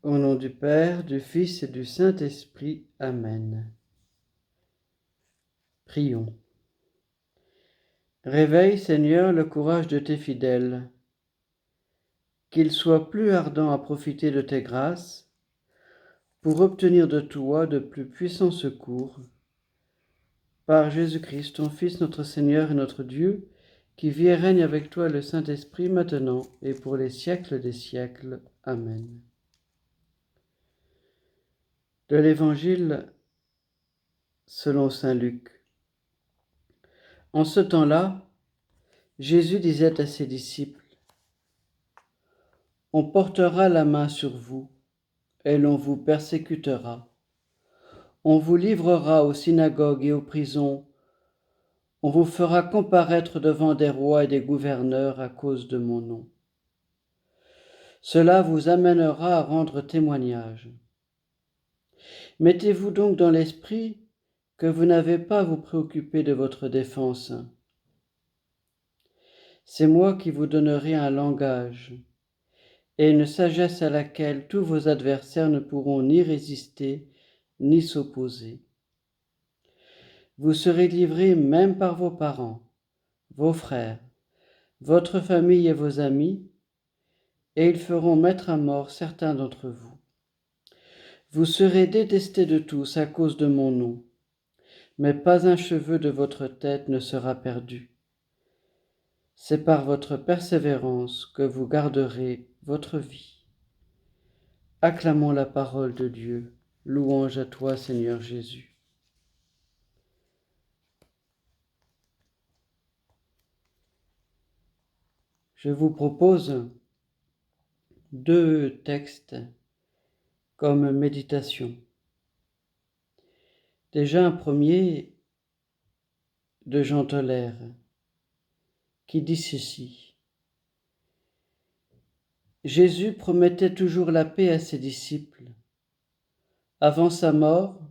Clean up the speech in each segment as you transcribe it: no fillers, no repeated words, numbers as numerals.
Au nom du Père, du Fils et du Saint-Esprit. Amen. Prions. Réveille, Seigneur, le courage de tes fidèles, qu'ils soient plus ardents à profiter de tes grâces, pour obtenir de toi de plus puissants secours. Par Jésus-Christ, ton Fils, notre Seigneur et notre Dieu, qui vit et règne avec toi le Saint-Esprit, maintenant et pour les siècles des siècles. Amen. De l'Évangile selon saint Luc. En ce temps-là, Jésus disait à ses disciples : « On portera la main sur vous, et l'on vous persécutera. On vous livrera aux synagogues et aux prisons. On vous fera comparaître devant des rois et des gouverneurs à cause de mon nom. Cela vous amènera à rendre témoignage. Mettez-vous donc dans l'esprit que vous n'avez pas à vous préoccuper de votre défense. C'est moi qui vous donnerai un langage et une sagesse à laquelle tous vos adversaires ne pourront ni résister ni s'opposer. Vous serez livrés même par vos parents, vos frères, votre famille et vos amis, et ils feront mettre à mort certains d'entre vous. Vous serez détestés de tous à cause de mon nom, mais pas un cheveu de votre tête ne sera perdu. C'est par votre persévérance que vous garderez votre vie. Acclamons la parole de Dieu. Louange à toi, Seigneur Jésus. Je vous propose 2 textes comme méditation. Déjà un premier de Jean Tolaire qui dit ceci : Jésus promettait toujours la paix à ses disciples, avant sa mort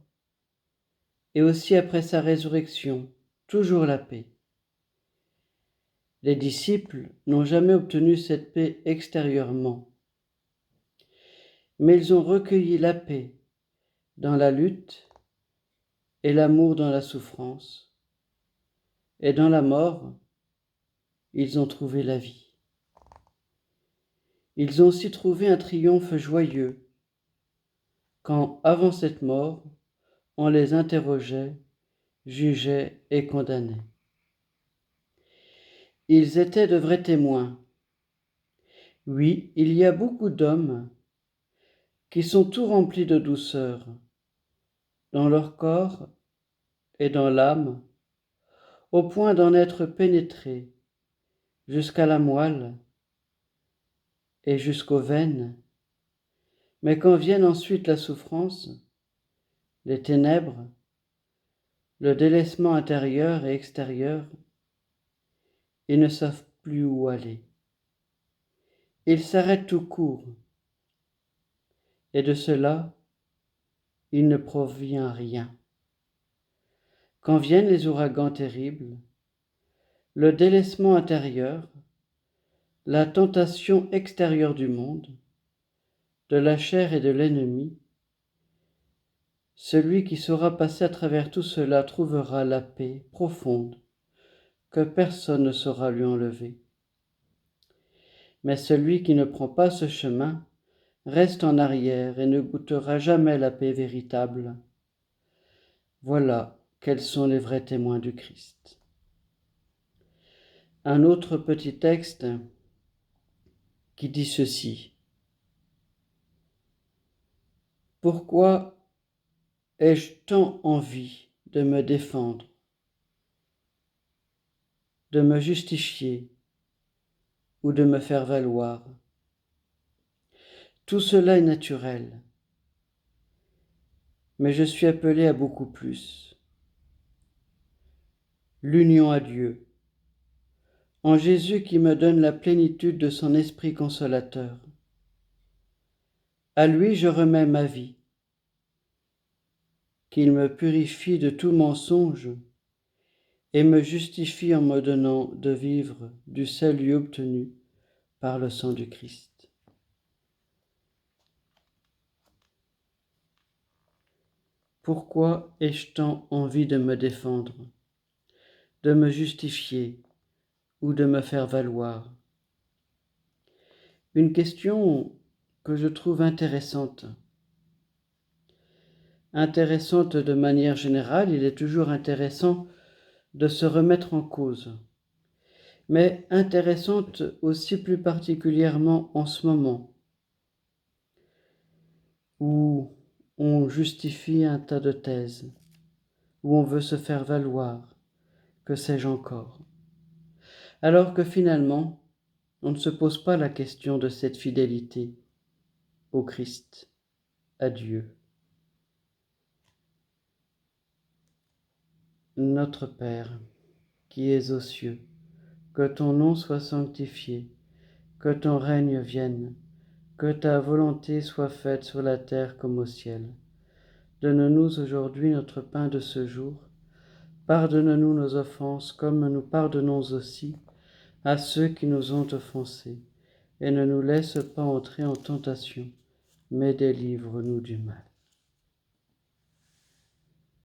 et aussi après sa résurrection, toujours la paix. Les disciples n'ont jamais obtenu cette paix extérieurement, mais ils ont recueilli la paix dans la lutte et l'amour dans la souffrance, et dans la mort, ils ont trouvé la vie. Ils ont aussi trouvé un triomphe joyeux quand, avant cette mort, on les interrogeait, jugeait et condamnait. Ils étaient de vrais témoins. Oui, il y a beaucoup d'hommes qui sont tout remplis de douceur, dans leur corps et dans l'âme, au point d'en être pénétrés jusqu'à la moelle et jusqu'aux veines. Mais quand viennent ensuite la souffrance, les ténèbres, le délaissement intérieur et extérieur, ils ne savent plus où aller. Ils s'arrêtent tout court, et de cela, il ne provient rien. Quand viennent les ouragans terribles, le délaissement intérieur, la tentation extérieure du monde, de la chair et de l'ennemi, celui qui saura passer à travers tout cela trouvera la paix profonde que personne ne saura lui enlever. Mais celui qui ne prend pas ce chemin reste en arrière et ne goûtera jamais la paix véritable. Voilà quels sont les vrais témoins du Christ. Un autre petit texte qui dit ceci : Pourquoi ai-je tant envie de me défendre, de me justifier ou de me faire valoir ? Tout cela est naturel, mais je suis appelé à beaucoup plus. L'union à Dieu, en Jésus qui me donne la plénitude de son esprit consolateur. À lui je remets ma vie, qu'il me purifie de tout mensonge et me justifie en me donnant de vivre du salut obtenu par le sang du Christ. Pourquoi ai-je tant envie de me défendre, de me justifier ou de me faire valoir? Une question que je trouve intéressante. Intéressante de manière générale, il est toujours intéressant de se remettre en cause, mais intéressante aussi plus particulièrement en ce moment, où on justifie un tas de thèses, où on veut se faire valoir, que sais-je encore, alors que finalement, on ne se pose pas la question de cette fidélité au Christ, à Dieu. Notre Père, qui es aux cieux, que ton nom soit sanctifié, que ton règne vienne, que ta volonté soit faite sur la terre comme au ciel. Donne-nous aujourd'hui notre pain de ce jour. Pardonne-nous nos offenses comme nous pardonnons aussi à ceux qui nous ont offensés. Et ne nous laisse pas entrer en tentation, mais délivre-nous du mal.